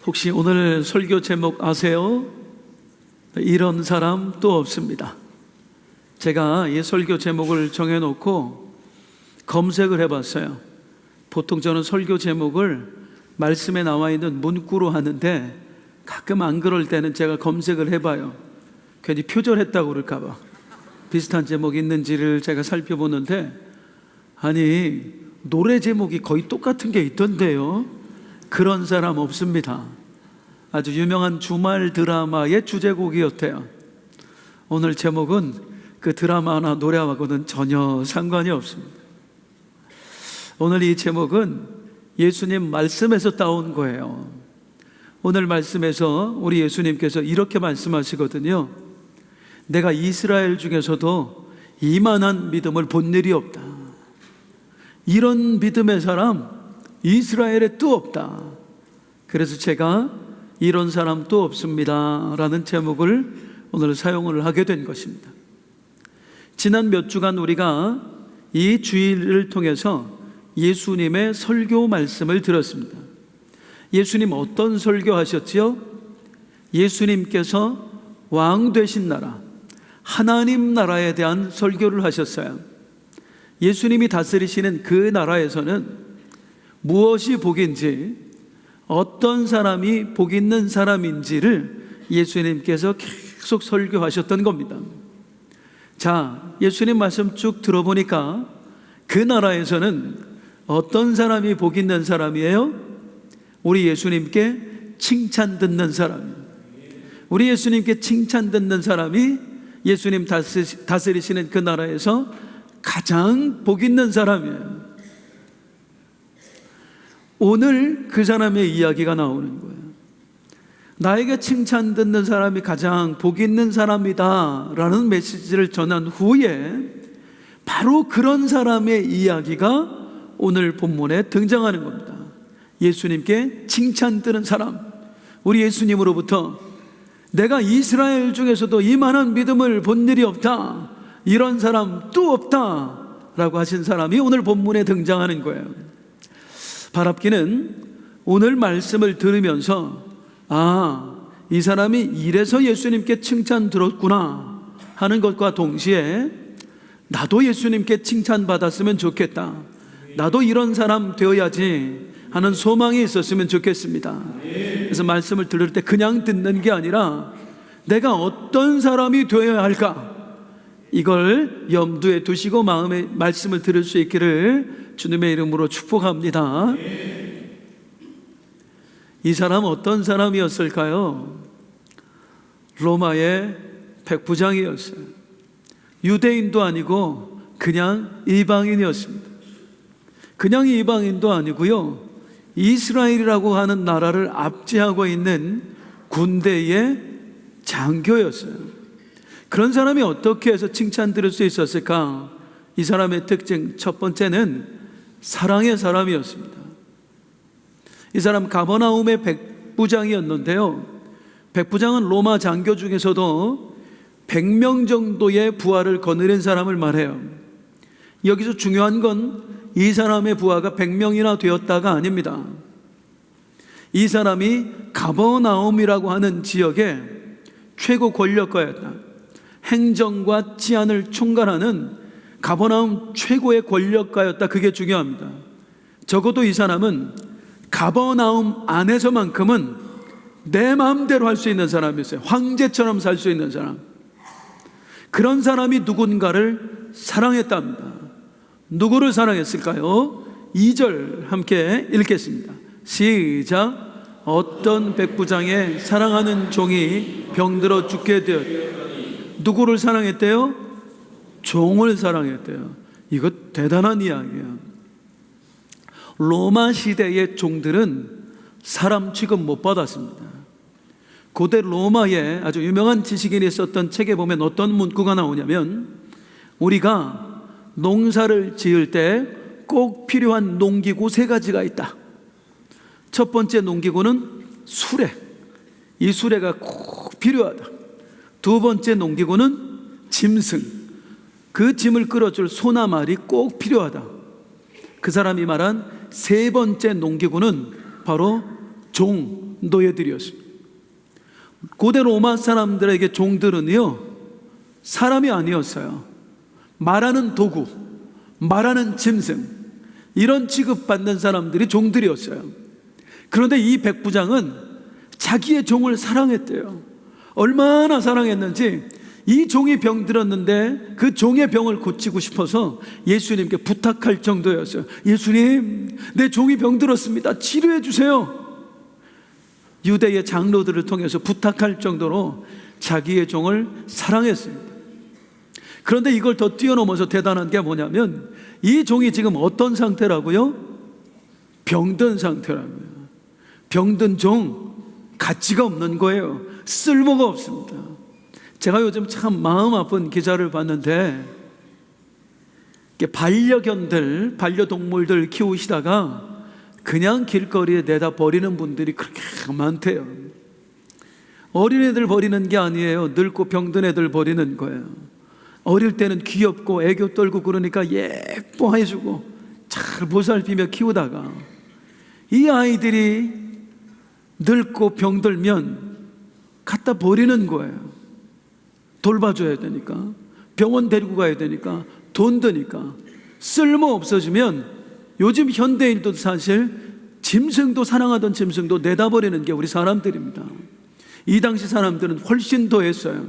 혹시 오늘 설교 제목 아세요? 이런 사람 또 없습니다. 제가 이 설교 제목을 정해놓고 검색을 해봤어요. 보통 저는 설교 제목을 말씀에 나와 있는 문구로 하는데 가끔 안 그럴 때는 제가 검색을 해봐요. 괜히 표절했다고 그럴까봐. 비슷한 제목이 있는지를 제가 살펴보는데, 아니 노래 제목이 거의 똑같은 게 있던데요. 그런 사람 없습니다. 아주 유명한 주말 드라마의 주제곡이었대요. 오늘 제목은 그 드라마나 노래하고는 전혀 상관이 없습니다. 오늘 이 제목은 예수님 말씀에서 따온 거예요. 오늘 말씀에서 우리 예수님께서 이렇게 말씀하시거든요. 내가 이스라엘 중에서도 이만한 믿음을 본 일이 없다. 이런 믿음의 사람 이스라엘에 또 없다. 그래서 제가 이런 사람 또 없습니다 라는 제목을 오늘 사용을 하게 된 것입니다. 지난 몇 주간 우리가 이 주일을 통해서 예수님의 설교 말씀을 들었습니다. 예수님 어떤 설교하셨지요? 예수님께서 왕 되신 나라, 하나님 나라에 대한 설교를 하셨어요. 예수님이 다스리시는 그 나라에서는 무엇이 복인지, 어떤 사람이 복 있는 사람인지를 예수님께서 계속 설교하셨던 겁니다. 자, 예수님 말씀 쭉 들어보니까 그 나라에서는 어떤 사람이 복 있는 사람이에요? 우리 예수님께 칭찬 듣는 사람. 우리 예수님께 칭찬 듣는 사람이 예수님 다스리시는 그 나라에서 가장 복 있는 사람이에요. 오늘 그 사람의 이야기가 나오는 거예요. 나에게 칭찬 듣는 사람이 가장 복 있는 사람이다 라는 메시지를 전한 후에 바로 그런 사람의 이야기가 오늘 본문에 등장하는 겁니다. 예수님께 칭찬 듣는 사람, 우리 예수님으로부터 내가 이스라엘 중에서도 이만한 믿음을 본 일이 없다, 이런 사람 또 없다 라고 하신 사람이 오늘 본문에 등장하는 거예요. 바랍기는 오늘 말씀을 들으면서 이 사람이 이래서 예수님께 칭찬 들었구나 하는 것과 동시에 나도 예수님께 칭찬 받았으면 좋겠다, 나도 이런 사람 되어야지 하는 소망이 있었으면 좋겠습니다. 그래서 말씀을 들을 때 그냥 듣는 게 아니라 내가 어떤 사람이 되어야 할까, 이걸 염두에 두시고 마음의 말씀을 들을 수 있기를 주님의 이름으로 축복합니다. 이 사람 어떤 사람이었을까요? 로마의 백부장이었어요. 유대인도 아니고 그냥 이방인이었습니다. 그냥 이방인도 아니고요, 이스라엘이라고 하는 나라를 압제하고 있는 군대의 장교였어요. 그런 사람이 어떻게 해서 칭찬 들을 수 있었을까? 이 사람의 특징 첫 번째는 사랑의 사람이었습니다. 이 사람 가버나움의 백부장이었는데요, 백부장은 로마 장교 중에서도 100명 정도의 부하를 거느린 사람을 말해요. 여기서 중요한 건 이 사람의 부하가 100명이나 되었다가 아닙니다. 이 사람이 가버나움이라고 하는 지역의 최고 권력가였다. 행정과治안을 총괄하는 가버나움 최고의 권력가였다. 그게 중요합니다. 적어도 이 사람은 가버나움 안에서만큼은 내 마음대로 할 수 있는 사람이었어요. 황제처럼 살 수 있는 사람. 그런 사람이 누군가를 사랑했답니다. 누구를 사랑했을까요? 2절 함께 읽겠습니다. 시작. 어떤 백부장의 사랑하는 종이 병들어 죽게 되었다. 누구를 사랑했대요? 종을 사랑했대요. 이거 대단한 이야기예요. 로마 시대의 종들은 사람 취급 못 받았습니다. 고대 로마의 아주 유명한 지식인이 썼던 책에 보면 어떤 문구가 나오냐면, 우리가 농사를 지을 때 꼭 필요한 농기구 3가지가 있다. 첫 번째 농기구는 수레, 이 수레가 꼭 필요하다. 두 번째 농기구는 짐승, 그 짐을 끌어줄 소나 말이 꼭 필요하다. 그 사람이 말한 세 번째 농기구는 바로 종, 노예들이었습니다. 고대 로마 사람들에게 종들은요, 사람이 아니었어요. 말하는 도구, 말하는 짐승, 이런 취급받는 사람들이 종들이었어요. 그런데 이 백부장은 자기의 종을 사랑했대요. 얼마나 사랑했는지 이 종이 병들었는데 그 종의 병을 고치고 싶어서 예수님께 부탁할 정도였어요. 예수님, 내 종이 병들었습니다. 치료해 주세요. 유대의 장로들을 통해서 부탁할 정도로 자기의 종을 사랑했습니다. 그런데 이걸 더 뛰어넘어서 대단한 게 뭐냐면 이 종이 지금 어떤 상태라고요? 병든 상태라고요. 병든 종, 가치가 없는 거예요. 쓸모가 없습니다. 제가 요즘 참 마음 아픈 기사를 봤는데, 반려견들, 반려동물들 키우시다가 그냥 길거리에 내다 버리는 분들이 그렇게 많대요. 어린애들 버리는 게 아니에요. 늙고 병든 애들 버리는 거예요. 어릴 때는 귀엽고 애교 떨고 그러니까 예뻐해주고 잘 보살피며 키우다가 이 아이들이 늙고 병들면 갖다 버리는 거예요. 돌봐줘야 되니까, 병원 데리고 가야 되니까, 돈 드니까. 쓸모 없어지면 요즘 현대인도 사실 짐승도, 사랑하던 짐승도 내다버리는 게 우리 사람들입니다. 이 당시 사람들은 훨씬 더 했어요.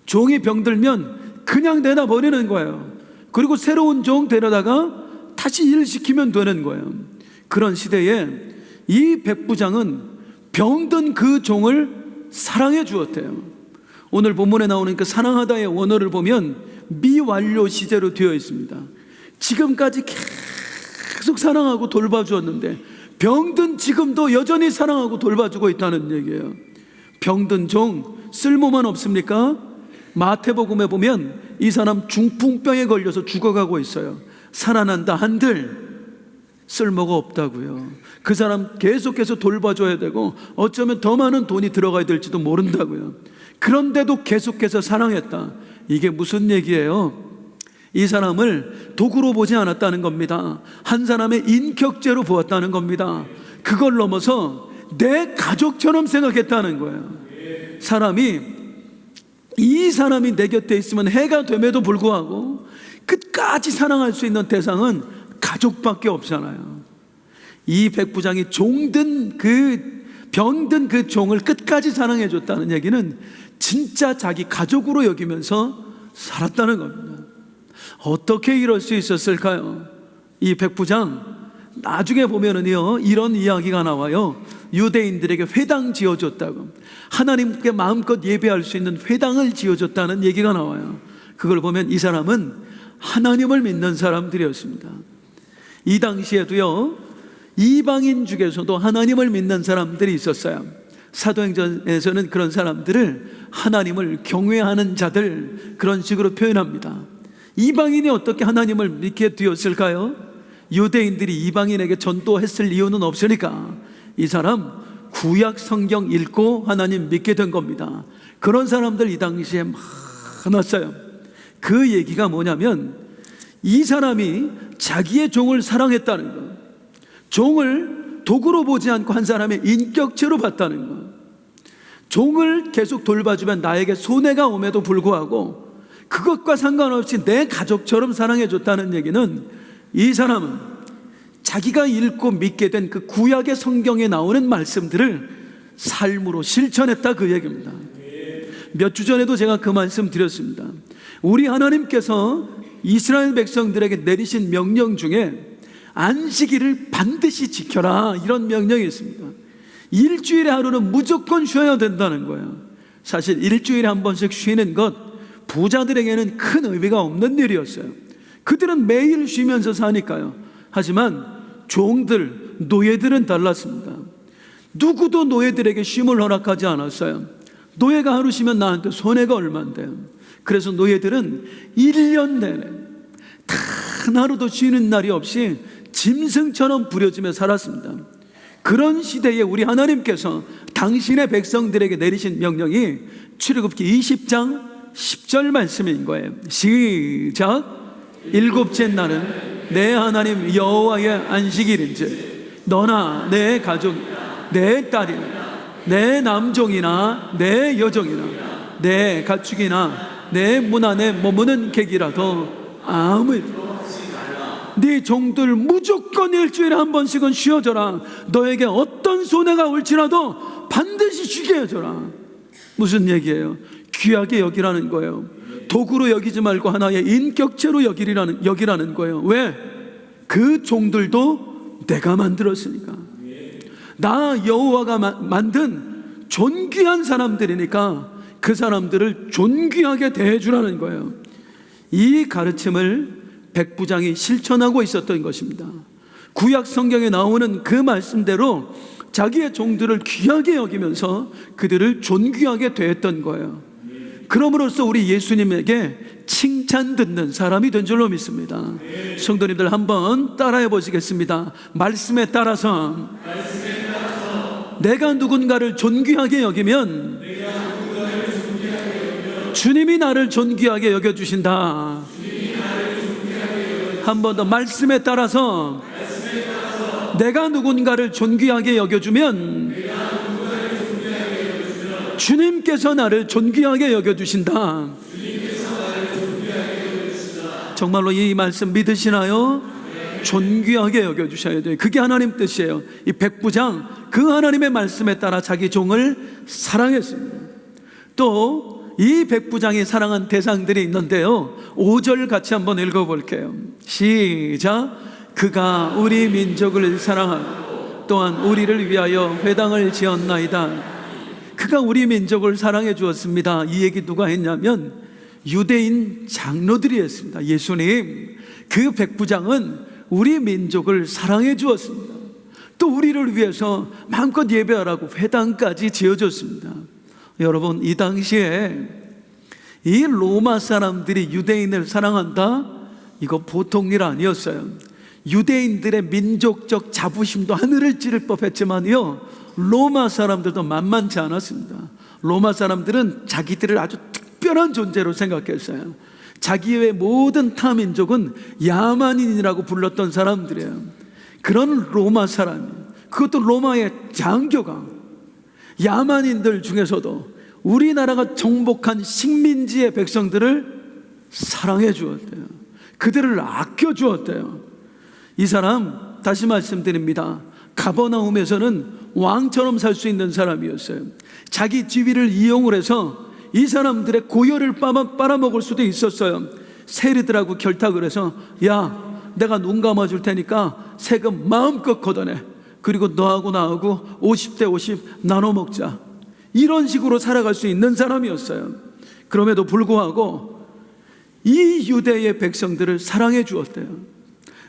종이 병들면 그냥 내다버리는 거예요. 그리고 새로운 종 데려다가 다시 일시키면 되는 거예요. 그런 시대에 이 백부장은 병든 그 종을 사랑해 주었대요. 오늘 본문에 나오는 그 사랑하다의 원어를 보면 미완료 시제로 되어 있습니다. 지금까지 계속 사랑하고 돌봐주었는데 병든 지금도 여전히 사랑하고 돌봐주고 있다는 얘기예요. 병든 종 쓸모만 없습니까? 마태복음에 보면 이 사람 중풍병에 걸려서 죽어가고 있어요. 살아난다 한들 쓸모가 없다고요. 그 사람 계속해서 돌봐줘야 되고 어쩌면 더 많은 돈이 들어가야 될지도 모른다고요. 그런데도 계속해서 사랑했다. 이게 무슨 얘기예요? 이 사람을 도구로 보지 않았다는 겁니다. 한 사람의 인격죄로 보았다는 겁니다. 그걸 넘어서 내 가족처럼 생각했다는 거예요. 이 사람이 내 곁에 있으면 해가 됨에도 불구하고 끝까지 사랑할 수 있는 대상은 가족밖에 없잖아요. 이 백부장이 병든 그 종을 끝까지 사랑해 줬다는 얘기는 진짜 자기 가족으로 여기면서 살았다는 겁니다. 어떻게 이럴 수 있었을까요? 이 백부장, 나중에 보면은요, 이런 이야기가 나와요. 유대인들에게 회당 지어줬다고, 하나님께 마음껏 예배할 수 있는 회당을 지어줬다는 얘기가 나와요. 그걸 보면 이 사람은 하나님을 믿는 사람들이었습니다. 이 당시에도요, 이방인 중에서도 하나님을 믿는 사람들이 있었어요. 사도행전에서는 그런 사람들을 하나님을 경외하는 자들, 그런 식으로 표현합니다. 이방인이 어떻게 하나님을 믿게 되었을까요? 유대인들이 이방인에게 전도했을 이유는 없으니까 이 사람 구약 성경 읽고 하나님 믿게 된 겁니다. 그런 사람들 이 당시에 많았어요. 그 얘기가 뭐냐면 이 사람이 자기의 종을 사랑했다는 것, 종을 도구로 보지 않고 한 사람의 인격체로 봤다는 것, 종을 계속 돌봐주면 나에게 손해가 옴에도 불구하고 그것과 상관없이 내 가족처럼 사랑해줬다는 얘기는 이 사람은 자기가 읽고 믿게 된 그 구약의 성경에 나오는 말씀들을 삶으로 실천했다, 그 얘기입니다. 몇 주 전에도 제가 그 말씀 드렸습니다. 우리 하나님께서 이스라엘 백성들에게 내리신 명령 중에 안식일을 반드시 지켜라, 이런 명령이 있습니다. 일주일에 하루는 무조건 쉬어야 된다는 거예요. 사실 일주일에 한 번씩 쉬는 것 부자들에게는 큰 의미가 없는 일이었어요. 그들은 매일 쉬면서 사니까요. 하지만 종들, 노예들은 달랐습니다. 누구도 노예들에게 쉼을 허락하지 않았어요. 노예가 하루 쉬면 나한테 손해가 얼만데요. 그래서 노예들은 1년 내내 단 하루도 쉬는 날이 없이 짐승처럼 부려지며 살았습니다. 그런 시대에 우리 하나님께서 당신의 백성들에게 내리신 명령이 출애굽기 20장 10절 말씀인 거예요. 시작. 일곱째 날은 내 하나님 여호와의 안식일인즉 너나 내 가족, 내 딸이나 내 남종이나 내 여종이나 내 가축이나 내 문 안에 머무는 객이라도 아무 네 종들 무조건 일주일에 한 번씩은 쉬어줘라. 너에게 어떤 손해가 올지라도 반드시 쉬게 해줘라. 무슨 얘기예요? 귀하게 여기라는 거예요. 도구로 여기지 말고 하나의 인격체로 여기라는 거예요. 왜? 그 종들도 내가 만들었으니까. 나 여호와가 만든 존귀한 사람들이니까 그 사람들을 존귀하게 대해주라는 거예요. 이 가르침을 백부장이 실천하고 있었던 것입니다. 구약 성경에 나오는 그 말씀대로 자기의 종들을 귀하게 여기면서 그들을 존귀하게 대했던 거예요. 그럼으로써 우리 예수님에게 칭찬 듣는 사람이 된 줄로 믿습니다. 성도님들 한번 따라해 보시겠습니다. 말씀에 따라서 내가 누군가를 존귀하게 여기면 주님이 나를 존귀하게 여겨주신다. 한 번 더, 말씀에 따라서 내가 누군가를 존귀하게 여겨주면 주님께서 나를 존귀하게 여겨주신다. 정말로 이 말씀 믿으시나요? 존귀하게 여겨주셔야 돼요. 그게 하나님 뜻이에요. 이 백부장 그 하나님의 말씀에 따라 자기 종을 사랑했습니다. 또 이 백부장이 사랑한 대상들이 있는데요, 5절 같이 한번 읽어볼게요. 시작. 그가 우리 민족을 사랑하고 또한 우리를 위하여 회당을 지었나이다. 그가 우리 민족을 사랑해 주었습니다. 이 얘기 누가 했냐면 유대인 장로들이 했습니다. 예수님, 그 백부장은 우리 민족을 사랑해 주었습니다. 또 우리를 위해서 마음껏 예배하라고 회당까지 지어줬습니다. 여러분, 이 당시에 이 로마 사람들이 유대인을 사랑한다? 이거 보통 일 아니었어요. 유대인들의 민족적 자부심도 하늘을 찌를 법했지만요, 로마 사람들도 만만치 않았습니다. 로마 사람들은 자기들을 아주 특별한 존재로 생각했어요. 자기의 모든 타 민족은 야만인이라고 불렀던 사람들이에요. 그런 로마 사람이, 그것도 로마의 장교가 야만인들 중에서도 우리나라가 정복한 식민지의 백성들을 사랑해 주었대요. 그들을 아껴 주었대요. 이 사람, 다시 말씀드립니다, 가버나움에서는 왕처럼 살 수 있는 사람이었어요. 자기 지위를 이용을 해서 이 사람들의 고열을 빨아먹을 수도 있었어요. 세리들하고 결탁을 해서, 야, 내가 눈 감아줄 테니까 세금 마음껏 걷어내. 그리고 너하고 나하고 50대 50 나눠 먹자. 이런 식으로 살아갈 수 있는 사람이었어요. 그럼에도 불구하고 이 유대의 백성들을 사랑해 주었대요.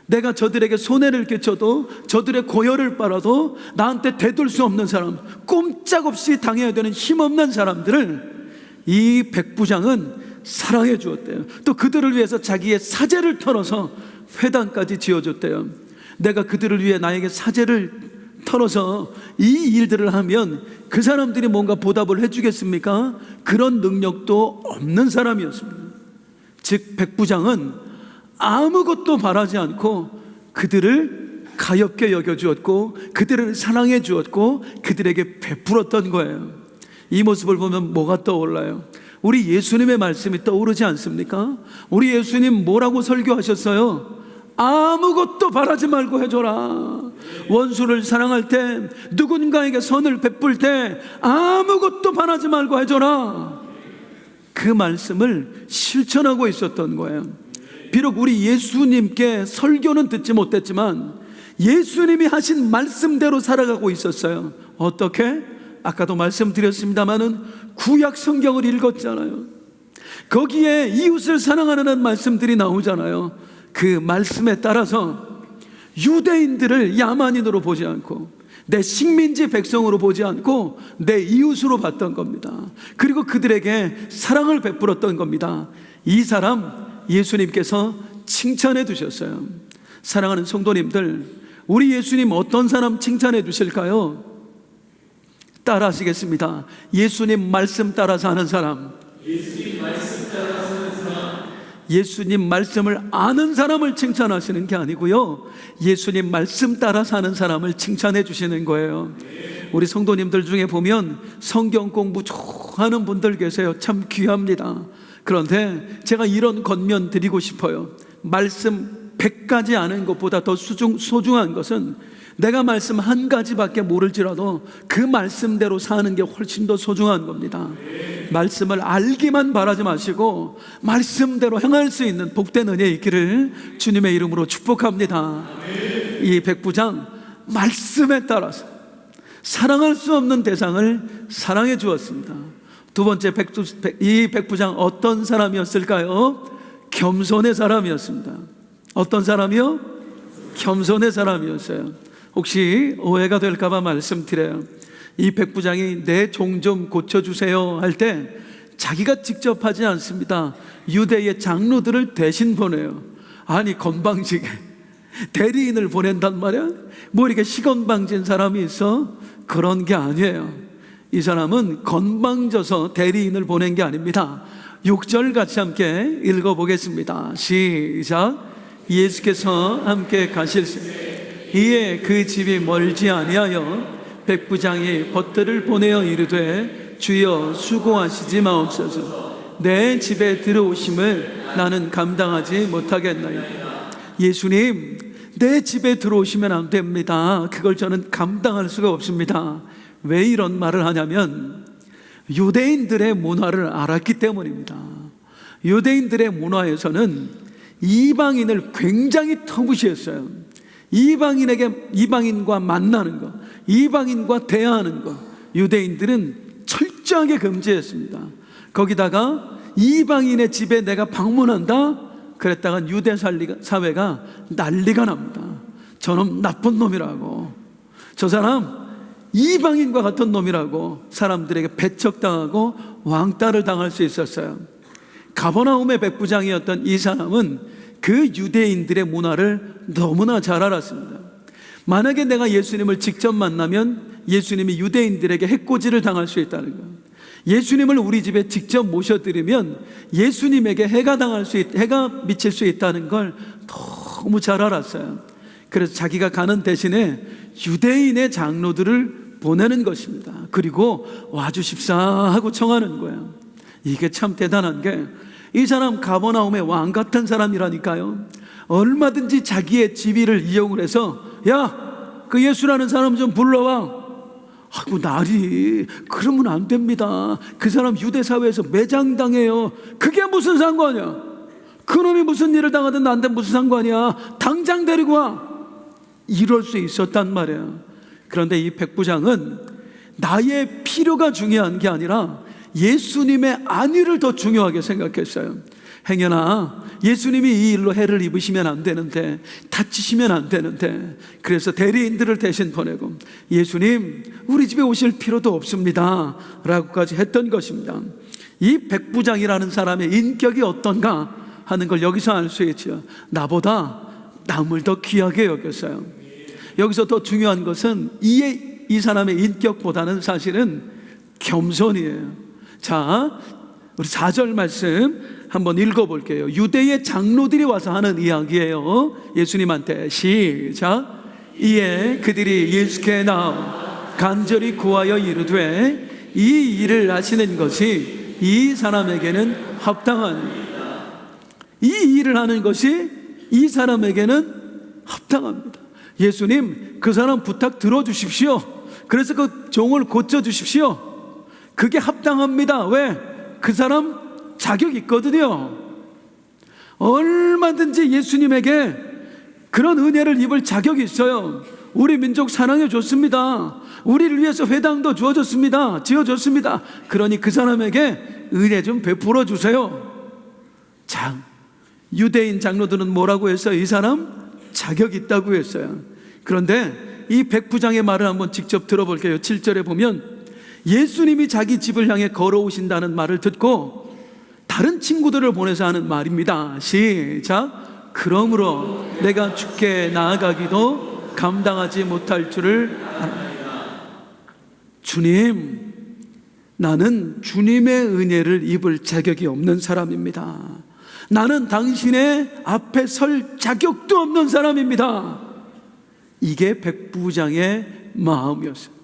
내가 저들에게 손해를 끼쳐도, 저들의 고열을 빨아도 나한테 대들 수 없는 사람, 꼼짝없이 당해야 되는 힘없는 사람들을 이 백부장은 사랑해 주었대요. 또 그들을 위해서 자기의 사제를 털어서 회당까지 지어줬대요. 내가 그들을 위해 나에게 사제를 털어서 이 일들을 하면 그 사람들이 뭔가 보답을 해주겠습니까? 그런 능력도 없는 사람이었습니다. 즉 백부장은 아무것도 바라지 않고 그들을 가엾게 여겨주었고 그들을 사랑해 주었고 그들에게 베풀었던 거예요. 이 모습을 보면 뭐가 떠올라요? 우리 예수님의 말씀이 떠오르지 않습니까? 우리 예수님 뭐라고 설교하셨어요? 아무것도 바라지 말고 해줘라. 원수를 사랑할 때, 누군가에게 선을 베풀 때 아무것도 바라지 말고 해줘라. 그 말씀을 실천하고 있었던 거예요. 비록 우리 예수님께 설교는 듣지 못했지만 예수님이 하신 말씀대로 살아가고 있었어요. 어떻게? 아까도 말씀드렸습니다마는 구약 성경을 읽었잖아요. 거기에 이웃을 사랑하라는 말씀들이 나오잖아요. 그 말씀에 따라서 유대인들을 야만인으로 보지 않고 내 식민지 백성으로 보지 않고 내 이웃으로 봤던 겁니다. 그리고 그들에게 사랑을 베풀었던 겁니다. 이 사람 예수님께서 칭찬해 주셨어요. 사랑하는 성도님들, 우리 예수님 어떤 사람 칭찬해 주실까요? 따라 하시겠습니다. 예수님 말씀 따라 사는 사람. 예수님 말씀 따라 사는 사람. 예수님 말씀을 아는 사람을 칭찬하시는 게 아니고요, 예수님 말씀 따라 사는 사람을 칭찬해 주시는 거예요. 우리 성도님들 중에 보면 성경 공부 좋아하는 분들 계세요. 참 귀합니다. 그런데 제가 이런 권면 드리고 싶어요. 말씀 100가지 아는 것보다 더 소중한 것은 내가 말씀 한 가지밖에 모를지라도 그 말씀대로 사는 게 훨씬 더 소중한 겁니다. 말씀을 알기만 바라지 마시고 말씀대로 행할 수 있는 복된 은혜 있기를 주님의 이름으로 축복합니다. 이 백부장 말씀에 따라서 사랑할 수 없는 대상을 사랑해 주었습니다. 두 번째, 이 백부장 어떤 사람이었을까요? 겸손의 사람이었습니다. 어떤 사람이요? 겸손의 사람이었어요. 혹시 오해가 될까봐 말씀드려요. 이 백부장이 내 종 좀 고쳐주세요 할 때 자기가 직접 하지 않습니다. 유대의 장로들을 대신 보내요. 아니, 건방지게 대리인을 보낸단 말이야? 뭐 이렇게 시건방진 사람이 있어? 그런 게 아니에요. 이 사람은 건방져서 대리인을 보낸 게 아닙니다. 6절 같이 함께 읽어보겠습니다. 시작. 예수께서 함께 가실세 이에 그 집이 멀지 아니하여 백부장이 벗들을 보내어 이르되 주여 수고하시지 마옵소서. 내 집에 들어오심을 나는 감당하지 못하겠나이다. 예수님, 내 집에 들어오시면 안 됩니다. 그걸 저는 감당할 수가 없습니다. 왜 이런 말을 하냐면 유대인들의 문화를 알았기 때문입니다. 유대인들의 문화에서는 이방인을 굉장히 터무시했어요. 이방인과 만나는 것, 이방인과 대화하는 것, 유대인들은 철저하게 금지했습니다. 거기다가 이방인의 집에 내가 방문한다? 그랬다간 유대 사회가 난리가 납니다. 저놈 나쁜 놈이라고, 저 사람 이방인과 같은 놈이라고 사람들에게 배척당하고 왕따를 당할 수 있었어요. 가버나움의 백부장이었던 이 사람은 그 유대인들의 문화를 너무나 잘 알았습니다. 만약에 내가 예수님을 직접 만나면 예수님이 유대인들에게 해코지를 당할 수 있다는 것, 예수님을 우리 집에 직접 모셔드리면 예수님에게 해가 미칠 수 있다는 걸 너무 잘 알았어요. 그래서 자기가 가는 대신에 유대인의 장로들을 보내는 것입니다. 그리고 와주십사 하고 청하는 거예요. 이게 참 대단한 게, 이 사람 가버나움의 왕 같은 사람이라니까요. 얼마든지 자기의 지위를 이용을 해서 야, 그 예수라는 사람 좀 불러와. 아이고, 나리, 그러면 안 됩니다. 그 사람 유대 사회에서 매장당해요. 그게 무슨 상관이야? 그놈이 무슨 일을 당하든 나한테 무슨 상관이야? 당장 데리고 와. 이럴 수 있었단 말이에요. 그런데 이 백부장은 나의 필요가 중요한 게 아니라 예수님의 안위를 더 중요하게 생각했어요. 행여나 예수님이 이 일로 해를 입으시면 안 되는데, 다치시면 안 되는데, 그래서 대리인들을 대신 보내고 예수님, 우리 집에 오실 필요도 없습니다 라고까지 했던 것입니다. 이 백부장이라는 사람의 인격이 어떤가 하는 걸 여기서 알 수 있죠. 나보다 남을 더 귀하게 여겼어요. 여기서 더 중요한 것은 이 사람의 인격보다는 사실은 겸손이에요. 자, 우리 4절 말씀 한번 읽어볼게요. 유대의 장로들이 와서 하는 이야기예요. 예수님한테 시작. 이에 그들이 예수께 나와 간절히 구하여 이르되 이 일을 하시는 것이 이 사람에게는 합당합니다. 이 일을 하는 것이 이 사람에게는 합당합니다. 예수님, 그 사람 부탁 들어주십시오. 그래서 그 종을 고쳐주십시오. 그게 합당합니다. 왜? 그 사람 자격 있거든요. 얼마든지 예수님에게 그런 은혜를 입을 자격이 있어요. 우리 민족 사랑해 줬습니다. 우리를 위해서 회당도 지어줬습니다. 그러니 그 사람에게 은혜 좀 베풀어 주세요. 자, 유대인 장로들은 뭐라고 했어요? 이 사람 자격 있다고 했어요. 그런데 이 백부장의 말을 한번 직접 들어볼게요. 7절에 보면 예수님이 자기 집을 향해 걸어오신다는 말을 듣고 다른 친구들을 보내서 하는 말입니다. 시작. 그러므로 내가 주께 나아가기도 감당하지 못할 줄을 알아요. 주님, 나는 주님의 은혜를 입을 자격이 없는 사람입니다. 나는 당신의 앞에 설 자격도 없는 사람입니다. 이게 백부장의 마음이었어요.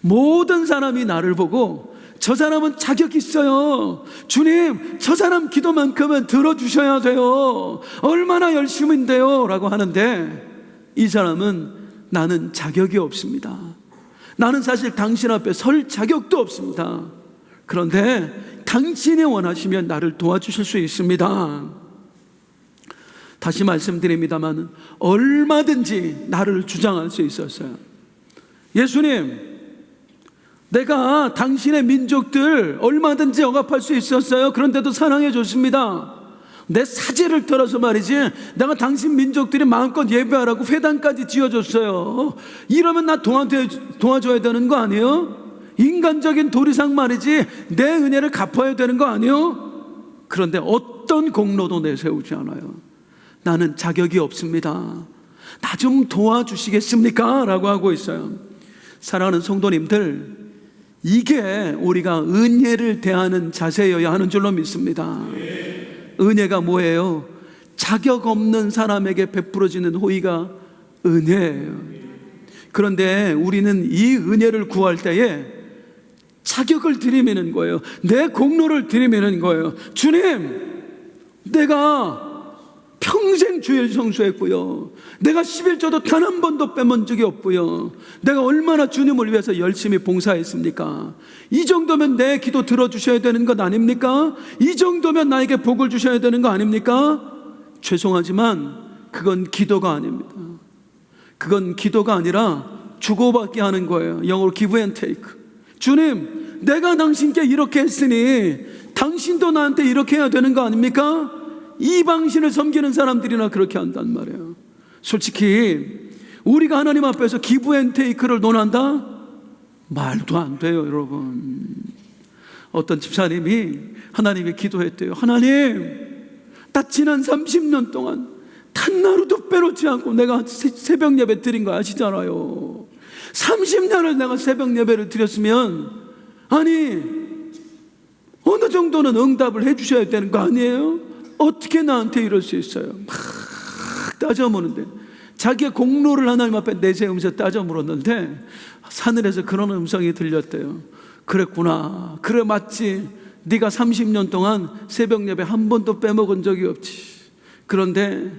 모든 사람이 나를 보고 저 사람은 자격 있어요, 주님 저 사람 기도만큼은 들어주셔야 돼요, 얼마나 열심인데요 라고 하는데, 이 사람은 나는 자격이 없습니다. 나는 사실 당신 앞에 설 자격도 없습니다. 그런데 당신이 원하시면 나를 도와주실 수 있습니다. 다시 말씀드립니다만 얼마든지 나를 주장할 수 있었어요. 예수님, 내가 당신의 민족들 얼마든지 억압할 수 있었어요. 그런데도 사랑해 줬습니다. 내 사제를 털어서 말이지, 내가 당신 민족들이 마음껏 예배하라고 회당까지 지어줬어요. 이러면 나 도와줘야 되는 거 아니에요? 인간적인 도리상 말이지 내 은혜를 갚아야 되는 거 아니에요? 그런데 어떤 공로도 내세우지 않아요. 나는 자격이 없습니다. 나 좀 도와주시겠습니까? 라고 하고 있어요. 사랑하는 성도님들, 이게 우리가 은혜를 대하는 자세여야 하는 줄로 믿습니다. 은혜가 뭐예요? 자격 없는 사람에게 베풀어지는 호의가 은혜예요. 그런데 우리는 이 은혜를 구할 때에 자격을 들이미는 거예요. 내 공로를 들이미는 거예요. 주님, 내가 평생 주일 성수했고요, 내가 11조도 단 한 번도 빼먹은 적이 없고요, 내가 얼마나 주님을 위해서 열심히 봉사했습니까? 이 정도면 내 기도 들어주셔야 되는 것 아닙니까? 이 정도면 나에게 복을 주셔야 되는 거 아닙니까? 죄송하지만 그건 기도가 아닙니다. 그건 기도가 아니라 주고받기 하는 거예요. 영어로 give and take. 주님, 내가 당신께 이렇게 했으니 당신도 나한테 이렇게 해야 되는 거 아닙니까? 이 방신을 섬기는 사람들이나 그렇게 한단 말이에요. 솔직히 우리가 하나님 앞에서 기브 앤 테이크를 논한다? 말도 안 돼요, 여러분. 어떤 집사님이 하나님께 기도했대요. 하나님, 나 지난 30년 동안 단 하루도 빼놓지 않고 내가 새벽 예배 드린 거 아시잖아요. 30년을 내가 새벽 예배를 드렸으면, 아니 어느 정도는 응답을 해주셔야 되는 거 아니에요? 어떻게 나한테 이럴 수 있어요? 막 따져 무는데, 자기의 공로를 하나님 앞에 내세우면서 따져 물었는데 하늘에서 그런 음성이 들렸대요. 그랬구나, 그래 맞지, 네가 30년 동안 새벽 예배 한 번도 빼먹은 적이 없지. 그런데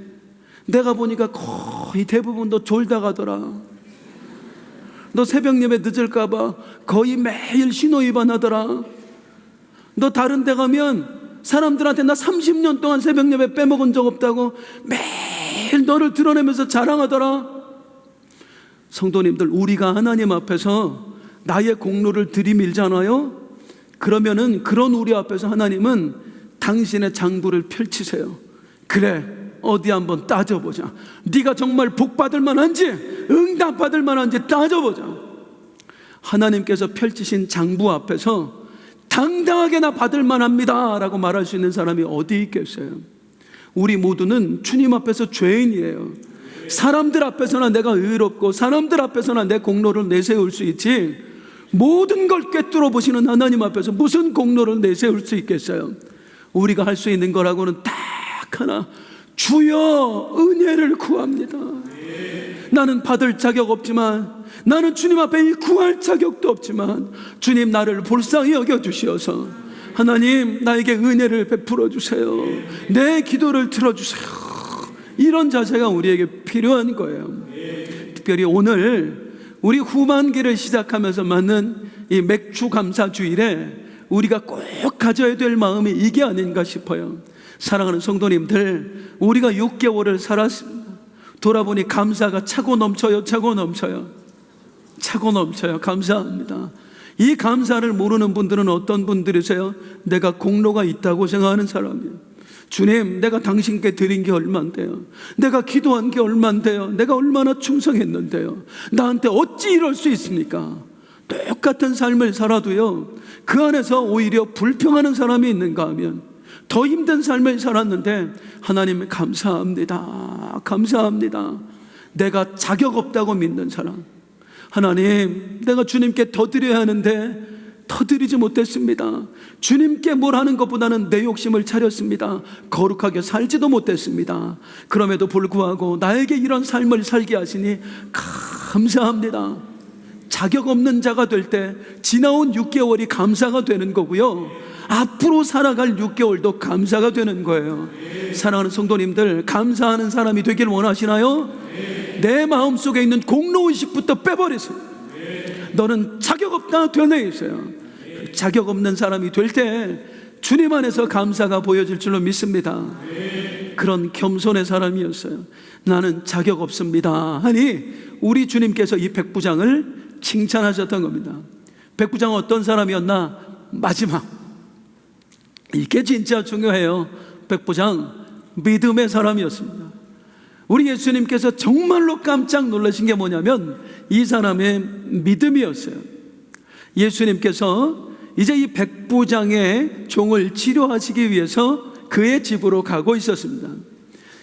내가 보니까 거의 대부분 너 졸다 가더라. 너 새벽 예배 늦을까봐 거의 매일 신호위반 하더라. 너 다른 데 가면 사람들한테 나 30년 동안 새벽 예배 빼먹은 적 없다고 매일 너를 드러내면서 자랑하더라. 성도님들, 우리가 하나님 앞에서 나의 공로를 들이밀잖아요. 그러면은 그런 우리 앞에서 하나님은 당신의 장부를 펼치세요. 그래, 어디 한번 따져보자. 네가 정말 복받을 만한지 응답받을 만한지 따져보자. 하나님께서 펼치신 장부 앞에서 당당하게 나 받을 만합니다 라고 말할 수 있는 사람이 어디 있겠어요? 우리 모두는 주님 앞에서 죄인이에요. 사람들 앞에서나 내가 의롭고 사람들 앞에서나 내 공로를 내세울 수 있지, 모든 걸 꿰뚫어 보시는 하나님 앞에서 무슨 공로를 내세울 수 있겠어요? 우리가 할 수 있는 거라고는 딱 하나, 주여 은혜를 구합니다. 나는 받을 자격 없지만, 나는 주님 앞에 구할 자격도 없지만 주님 나를 불쌍히 여겨주시어서 하나님 나에게 은혜를 베풀어 주세요, 내 기도를 들어주세요. 이런 자세가 우리에게 필요한 거예요. 특별히 오늘 우리 후반기를 시작하면서 맞는 이 맥주 감사 주일에 우리가 꼭 가져야 될 마음이 이게 아닌가 싶어요. 사랑하는 성도님들, 우리가 6개월을 살았습니다. 돌아보니 감사가 차고 넘쳐요. 차고 넘쳐요. 차고 넘쳐요. 감사합니다. 이 감사를 모르는 분들은 어떤 분들이세요? 내가 공로가 있다고 생각하는 사람이에요. 주님, 내가 당신께 드린 게 얼만데요? 내가 기도한 게 얼만데요? 내가 얼마나 충성했는데요? 나한테 어찌 이럴 수 있습니까? 똑같은 삶을 살아도요, 그 안에서 오히려 불평하는 사람이 있는가 하면 더 힘든 삶을 살았는데 하나님 감사합니다. 감사합니다. 내가 자격 없다고 믿는 사람, 하나님 내가 주님께 더 드려야 하는데 더 드리지 못했습니다. 주님께 뭘 하는 것보다는 내 욕심을 차렸습니다. 거룩하게 살지도 못했습니다. 그럼에도 불구하고 나에게 이런 삶을 살게 하시니 감사합니다. 자격 없는 자가 될 때 지나온 6개월이 감사가 되는 거고요, 앞으로 살아갈 6개월도 감사가 되는 거예요. 사랑하는 성도님들, 감사하는 사람이 되길 원하시나요? 내 마음속에 있는 공로의식부터 빼버리세요. 너는 자격 없다 되뇌이세요. 자격 없는 사람이 될 때 주님 안에서 감사가 보여질 줄로 믿습니다. 그런 겸손의 사람이었어요. 나는 자격 없습니다 하니 우리 주님께서 이 백부장을 칭찬하셨던 겁니다. 백부장은 어떤 사람이었나? 마지막, 이게 진짜 중요해요. 백부장 믿음의 사람이었습니다. 우리 예수님께서 정말로 깜짝 놀라신 게 뭐냐면 이 사람의 믿음이었어요. 예수님께서 이제 이 백부장의 종을 치료하시기 위해서 그의 집으로 가고 있었습니다.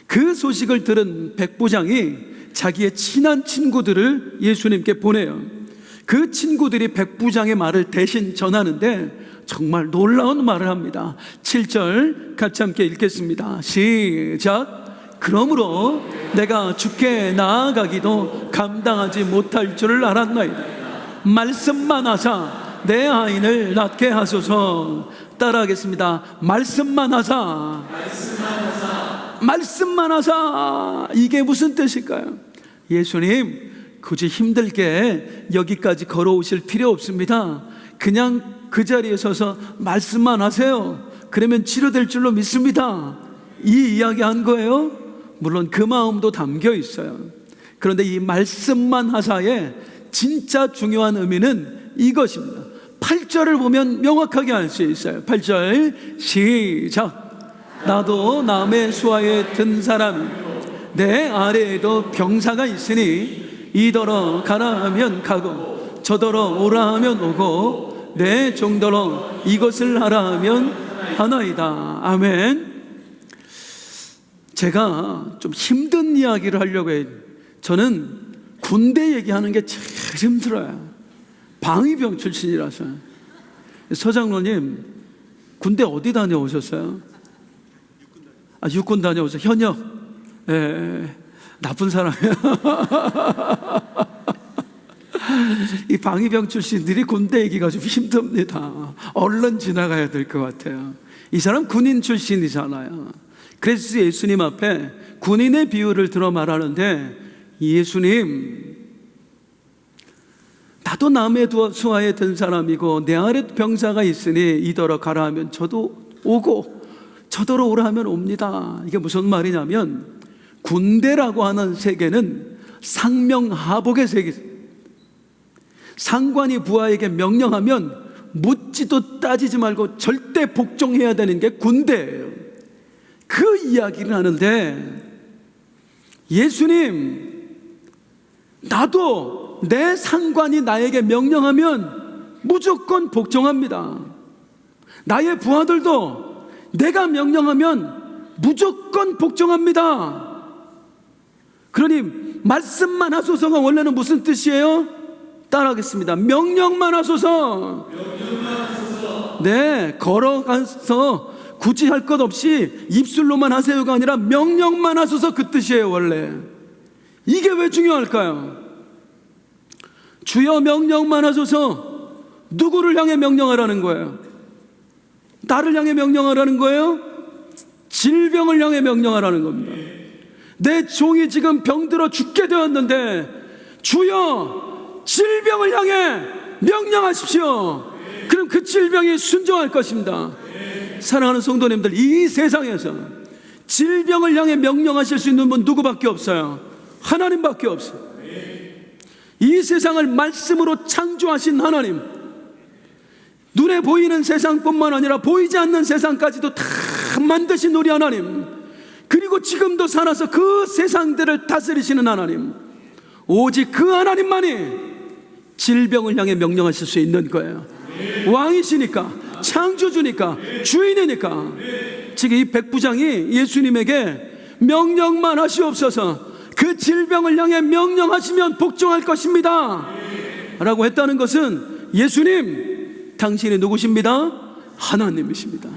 그 소식을 들은 백부장이 자기의 친한 친구들을 예수님께 보내요. 그 친구들이 백부장의 말을 대신 전하는데 정말 놀라운 말을 합니다. 7절 같이 함께 읽겠습니다. 시작. 그러므로 내가 주께 나아가기도 감당하지 못할 줄을 알았나이다. 말씀만 하사 내 아인을 낫게 하소서. 따라하겠습니다. 말씀만 하사. 말씀만 하사. 이게 무슨 뜻일까요? 예수님 굳이 힘들게 여기까지 걸어오실 필요 없습니다. 그냥 그 자리에 서서 말씀만 하세요. 그러면 치료될 줄로 믿습니다. 이 이야기 한 거예요. 물론 그 마음도 담겨 있어요. 그런데 이 말씀만 하사의 진짜 중요한 의미는 이것입니다. 8절을 보면 명확하게 알 수 있어요. 8절 시작. 나도 남의 수하에 든 사람이 내 아래에도 병사가 있으니 이더러 가라 하면 가고 저더러 오라 하면 오고 내 종더러 이것을 하라 하면 하나이다. 아멘. 제가 좀 힘든 이야기를 하려고 해요. 저는 군대 얘기하는 게 제일 힘들어요. 방위병 출신이라서. 서장로님 군대 어디 다녀오셨어요? 육군 다녀오셨어요. 현역. 나쁜 사람이야. 이 방위병 출신들이 군대 얘기가 좀 힘듭니다. 얼른 지나가야 될 것 같아요. 이 사람 군인 출신이잖아요. 그래서 예수님 앞에 군인의 비유를 들어 말하는데, 예수님 나도 남의 수하에 든 사람이고 내 아래 병사가 있으니 이더러 가라 하면 저도 오고 저더러 오라 하면 옵니다. 이게 무슨 말이냐면 군대라고 하는 세계는 상명하복의 세계입니다. 상관이 부하에게 명령하면 묻지도 따지지 말고 절대 복종해야 되는 게 군대예요. 그 이야기를 하는데, 예수님 나도 내 상관이 나에게 명령하면 무조건 복종합니다. 나의 부하들도 내가 명령하면 무조건 복종합니다. 그러니 말씀만 하소서가 원래는 무슨 뜻이에요? 따라하겠습니다. 명령만 하소서. 네, 걸어가서 굳이 할 것 없이 입술로만 하세요가 아니라 명령만 하소서, 그 뜻이에요 원래. 이게 왜 중요할까요? 주여 명령만 하소서. 누구를 향해 명령하라는 거예요? 나를 향해 명령하라는 거예요? 질병을 향해 명령하라는 겁니다. 내 종이 지금 병들어 죽게 되었는데 주여 질병을 향해 명령하십시오. 그럼 그 질병이 순종할 것입니다. 사랑하는 성도님들, 이 세상에서 질병을 향해 명령하실 수 있는 분 누구밖에 없어요? 하나님밖에 없어요. 이 세상을 말씀으로 창조하신 하나님, 눈에 보이는 세상뿐만 아니라 보이지 않는 세상까지도 다 만드신 우리 하나님, 그리고 지금도 살아서 그 세상들을 다스리시는 하나님, 오직 그 하나님만이 질병을 향해 명령하실 수 있는 거예요. 왕이시니까, 창조주니까, 주인이니까. 지금 이 백부장이 예수님에게 명령만 하시옵소서, 그 질병을 향해 명령하시면 복종할 것입니다 라고 했다는 것은, 예수님 당신이 누구십니다? 하나님이십니다.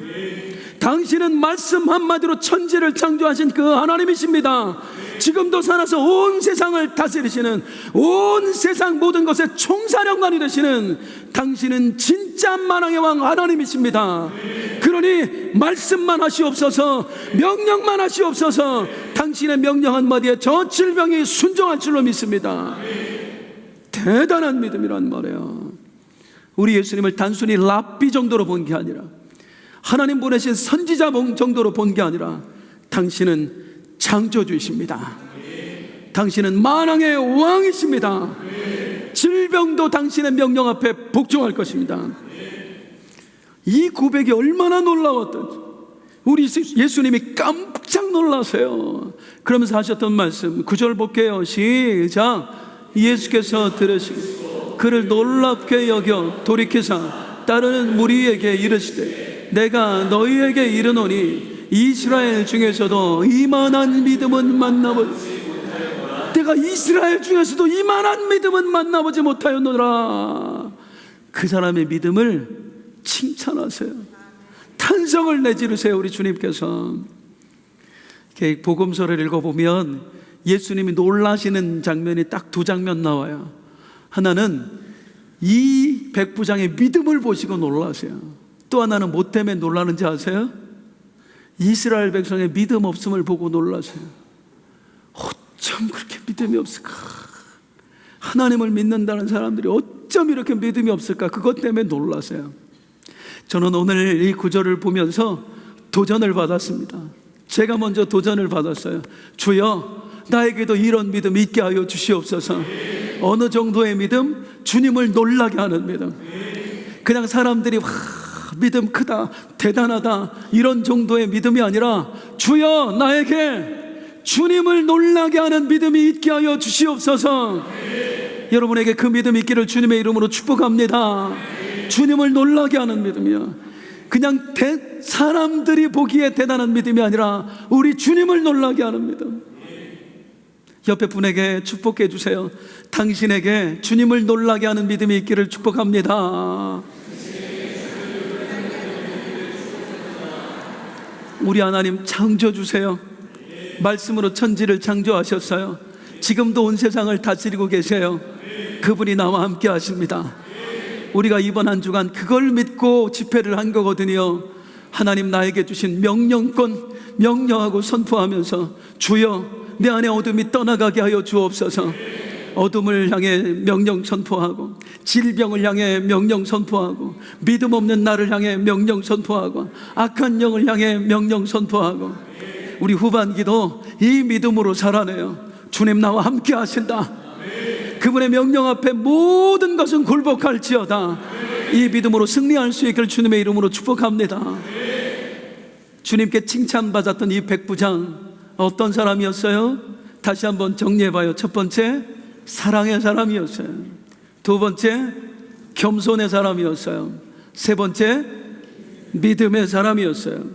당신은 말씀 한마디로 천지를 창조하신 그 하나님이십니다. 지금도 살아서 온 세상을 다스리시는, 온 세상 모든 것의 총사령관이 되시는 당신은 진짜 만왕의 왕 하나님이십니다. 그러니 말씀만 하시옵소서, 명령만 하시옵소서. 당신의 명령 한마디에 저 질병이 순종할 줄로 믿습니다. 대단한 믿음이란 말이에요. 우리 예수님을 단순히 랍비 정도로 본 게 아니라, 하나님 보내신 선지자 정도로 본 게 아니라, 당신은 창조주이십니다. 당신은 만왕의 왕이십니다. 질병도 당신의 명령 앞에 복종할 것입니다. 이 고백이 얼마나 놀라웠던지 우리 예수님이 깜짝 놀라세요. 그러면서 하셨던 말씀 9절 볼게요. 시작. 예수께서 들으시고 그를 놀랍게 여겨 돌이키사 따르는 무리에게 이르시되 내가 너희에게 이르노니 이스라엘 중에서도 이만한 믿음은 만나보지, 내가 이스라엘 중에서도 이만한 믿음은 만나보지 못하였노라. 그 사람의 믿음을 칭찬하세요. 탄성을 내지르세요. 우리 주님께서 복음서를 읽어보면 예수님이 놀라시는 장면이 딱 두 장면 나와요. 하나는 이 백부장의 믿음을 보시고 놀라세요. 또 하나는 뭐 때문에 놀라는지 아세요? 이스라엘 백성의 믿음 없음을 보고 놀라세요. 어쩜 그렇게 믿음이 없을까? 하나님을 믿는다는 사람들이 어쩜 이렇게 믿음이 없을까? 그것 때문에 놀라세요. 저는 오늘 이 구절을 보면서 도전을 받았습니다. 제가 먼저 도전을 받았어요. 주여, 나에게도 이런 믿음 있게 하여 주시옵소서. 어느 정도의 믿음? 주님을 놀라게 하는 믿음. 그냥 사람들이 와, 믿음 크다, 대단하다, 이런 정도의 믿음이 아니라, 주여, 나에게 주님을 놀라게 하는 믿음이 있게 하여 주시옵소서. 여러분에게 그 믿음이 있기를 주님의 이름으로 축복합니다. 주님을 놀라게 하는 믿음이요, 그냥 사람들이 보기에 대단한 믿음이 아니라 우리 주님을 놀라게 하는 믿음. 옆에 분에게 축복해 주세요. 당신에게 주님을 놀라게 하는 믿음이 있기를 축복합니다. 우리 하나님 창조주세요. 말씀으로 천지를 창조하셨어요. 지금도 온 세상을 다스리고 계세요. 그분이 나와 함께 하십니다. 우리가 이번 한 주간 그걸 믿고 집회를 한 거거든요. 하나님 나에게 주신 명령권 명령하고 선포하면서, 주여, 내 안에 어둠이 떠나가게 하여 주옵소서. 어둠을 향해 명령 선포하고, 질병을 향해 명령 선포하고, 믿음 없는 나를 향해 명령 선포하고, 악한 영을 향해 명령 선포하고, 우리 후반기도 이 믿음으로 살아내요. 주님 나와 함께 하신다. 그분의 명령 앞에 모든 것은 굴복할지어다. 이 믿음으로 승리할 수 있기를 주님의 이름으로 축복합니다. 주님께 칭찬받았던 이 백부장 어떤 사람이었어요? 다시 한번 정리해봐요. 첫 번째, 사랑의 사람이었어요. 두 번째, 겸손의 사람이었어요. 세 번째, 믿음의 사람이었어요.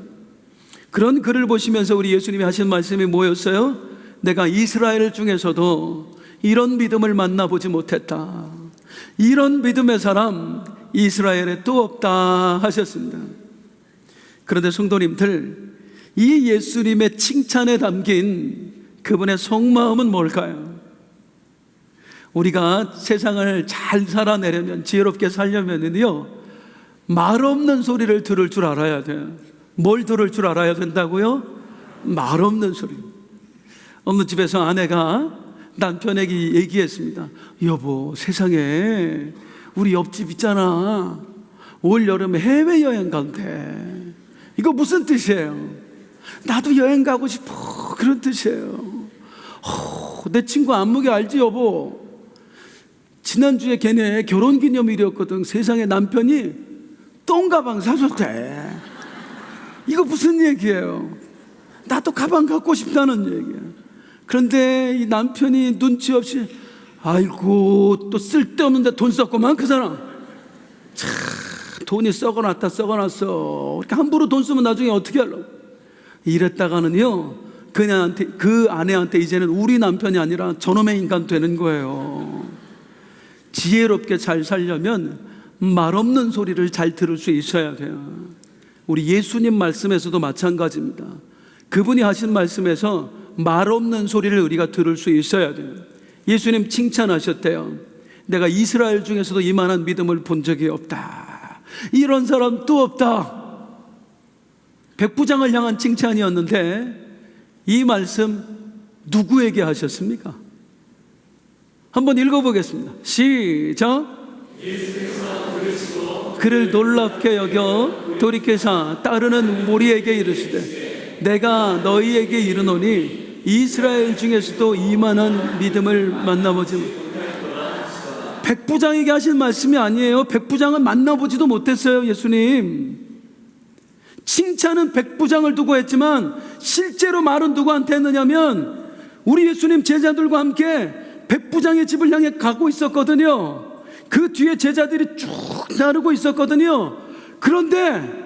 그런 그를 보시면서 우리 예수님이 하신 말씀이 뭐였어요? 내가 이스라엘 중에서도 이런 믿음을 만나보지 못했다. 이런 믿음의 사람 이스라엘에 또 없다 하셨습니다. 그런데 성도님들, 이 예수님의 칭찬에 담긴 그분의 속마음은 뭘까요? 우리가 세상을 잘 살아내려면, 지혜롭게 살려면은요, 말 없는 소리를 들을 줄 알아야 돼요. 뭘 들을 줄 알아야 된다고요? 말 없는 소리. 어느 집에서 아내가 남편에게 얘기했습니다. 여보, 세상에 우리 옆집 있잖아, 올 여름에 해외여행 간대. 이거 무슨 뜻이에요? 나도 여행 가고 싶어, 그런 뜻이에요. 내 친구 안무게 알지 여보? 지난주에 걔네 결혼기념일이었거든. 세상에 남편이 똥가방 사줬대. 이거 무슨 얘기예요? 나도 가방 갖고 싶다는 얘기야. 그런데 이 남편이 눈치 없이, 아이고 또 쓸데없는데 돈 썼구만 그 사람. 참 돈이 썩어놨다 썩어놨어. 이렇게 함부로 돈 쓰면 나중에 어떻게 하려고. 이랬다가는요, 그녀한테, 그 아내한테 이제는 우리 남편이 아니라 저놈의 인간 되는 거예요. 지혜롭게 잘 살려면 말 없는 소리를 잘 들을 수 있어야 돼요. 우리 예수님 말씀에서도 마찬가지입니다. 그분이 하신 말씀에서 말 없는 소리를 우리가 들을 수 있어야 돼요. 예수님 칭찬하셨대요. 내가 이스라엘 중에서도 이만한 믿음을 본 적이 없다. 이런 사람 또 없다. 백부장을 향한 칭찬이었는데 이 말씀 누구에게 하셨습니까? 한번 읽어보겠습니다. 시작. 그를 놀랍게 여겨 돌이켜사 따르는 무리에게 이르시되 내가 너희에게 이르노니 이스라엘 중에서도 이만한 믿음을 만나보지 못. 백부장에게 하신 말씀이 아니에요. 백부장은 만나보지도 못했어요. 예수님 칭찬은 백부장을 두고 했지만 실제로 말은 누구한테 했느냐면 우리 예수님 제자들과 함께 백부장의 집을 향해 가고 있었거든요. 그 뒤에 제자들이 쭉 나르고 있었거든요. 그런데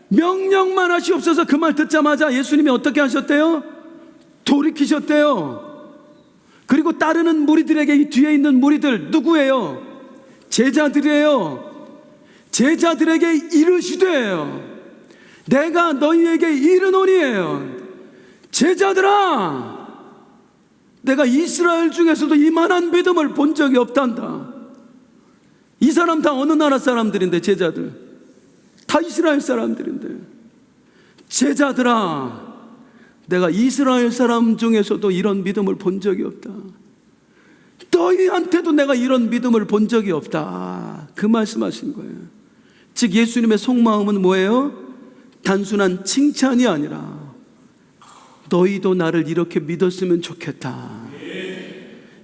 명령만 하시옵소서 그 말 듣자마자 예수님이 어떻게 하셨대요? 돌이키셨대요. 그리고 따르는 무리들에게 이 뒤에 있는 무리들 누구예요? 제자들이에요. 제자들에게 이르시되요. 내가 너희에게 이르노니에요. 제자들아, 내가 이스라엘 중에서도 이만한 믿음을 본 적이 없단다. 이 사람 다 어느 나라 사람들인데 제자들 다 이스라엘 사람들인데 제자들아, 내가 이스라엘 사람 중에서도 이런 믿음을 본 적이 없다. 너희한테도 내가 이런 믿음을 본 적이 없다. 그 말씀하신 거예요. 즉 예수님의 속마음은 뭐예요? 단순한 칭찬이 아니라 너희도 나를 이렇게 믿었으면 좋겠다.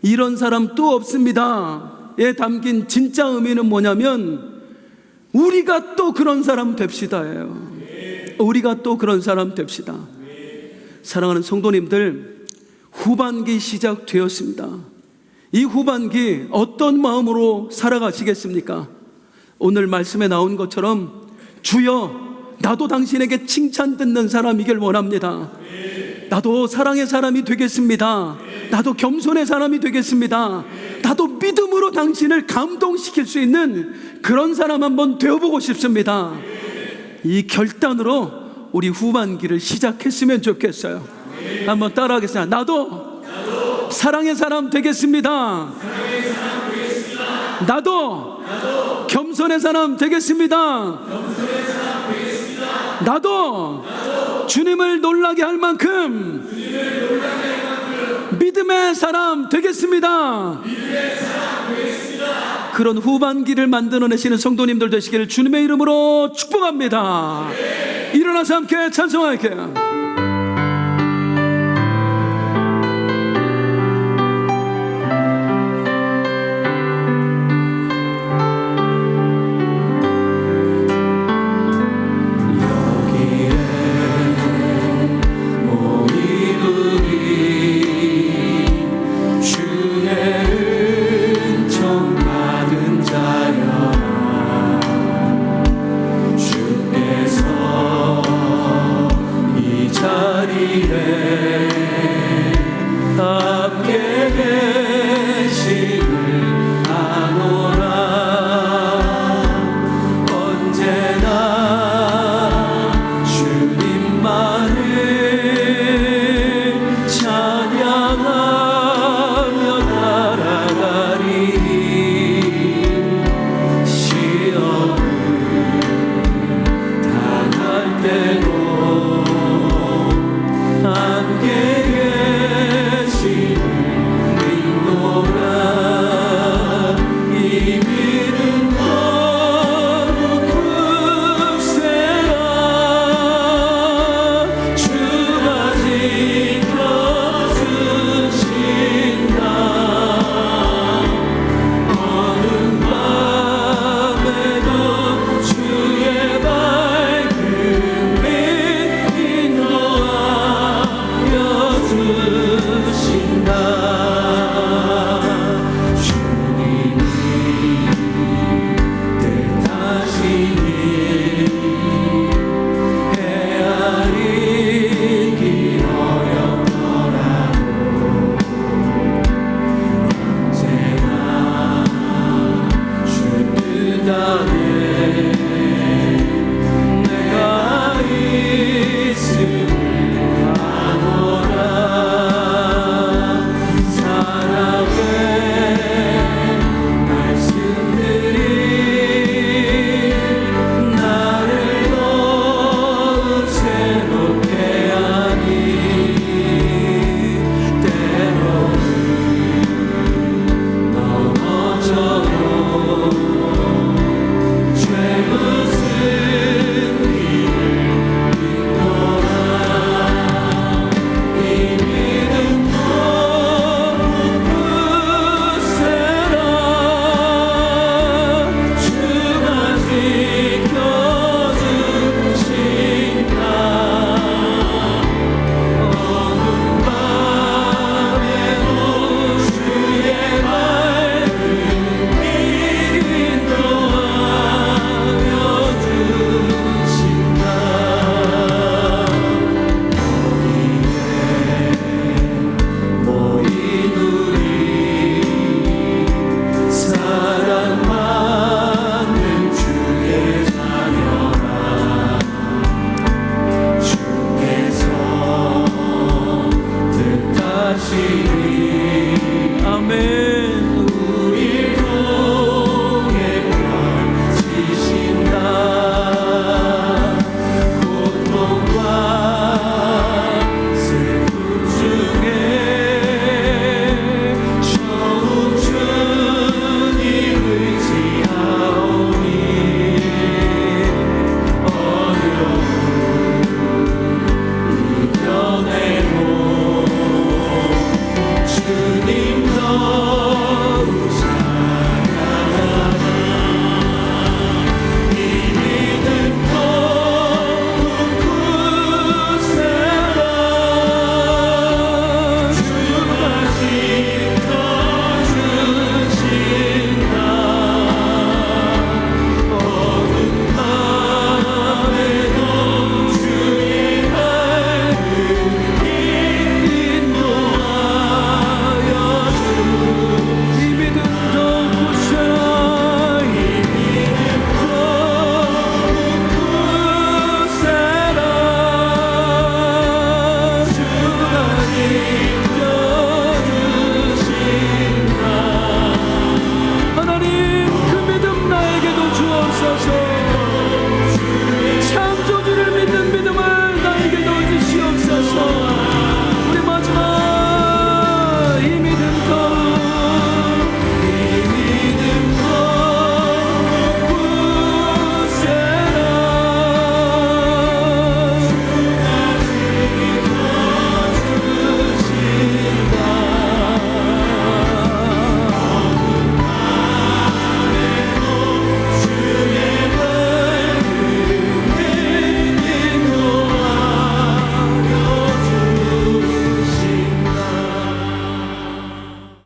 이런 사람 또 없습니다. 에 담긴 진짜 의미는 뭐냐면 우리가 또 그런 사람 됩시다예요. 우리가 또 그런 사람 됩시다. 사랑하는 성도님들, 후반기 시작되었습니다. 이 후반기 어떤 마음으로 살아가시겠습니까? 오늘 말씀에 나온 것처럼 주여 나도 당신에게 칭찬 듣는 사람이길 원합니다. 나도 사랑의 사람이 되겠습니다. 나도 겸손의 사람이 되겠습니다. 나도 믿음으로 당신을 감동시킬 수 있는 그런 사람 한번 되어보고 싶습니다. 이 결단으로 우리 후반기를 시작했으면 좋겠어요. 한번 따라하겠습니다. 나도 사랑의 사람 되겠습니다. 나도 겸손의 사람 되겠습니다. 나도 주님을 놀라게 할 만큼 믿음의 사람 되겠습니다. 그런 후반기를 만들어내시는 성도님들 되시기를 주님의 이름으로 축복합니다. 일어나서 함께 찬송할게요.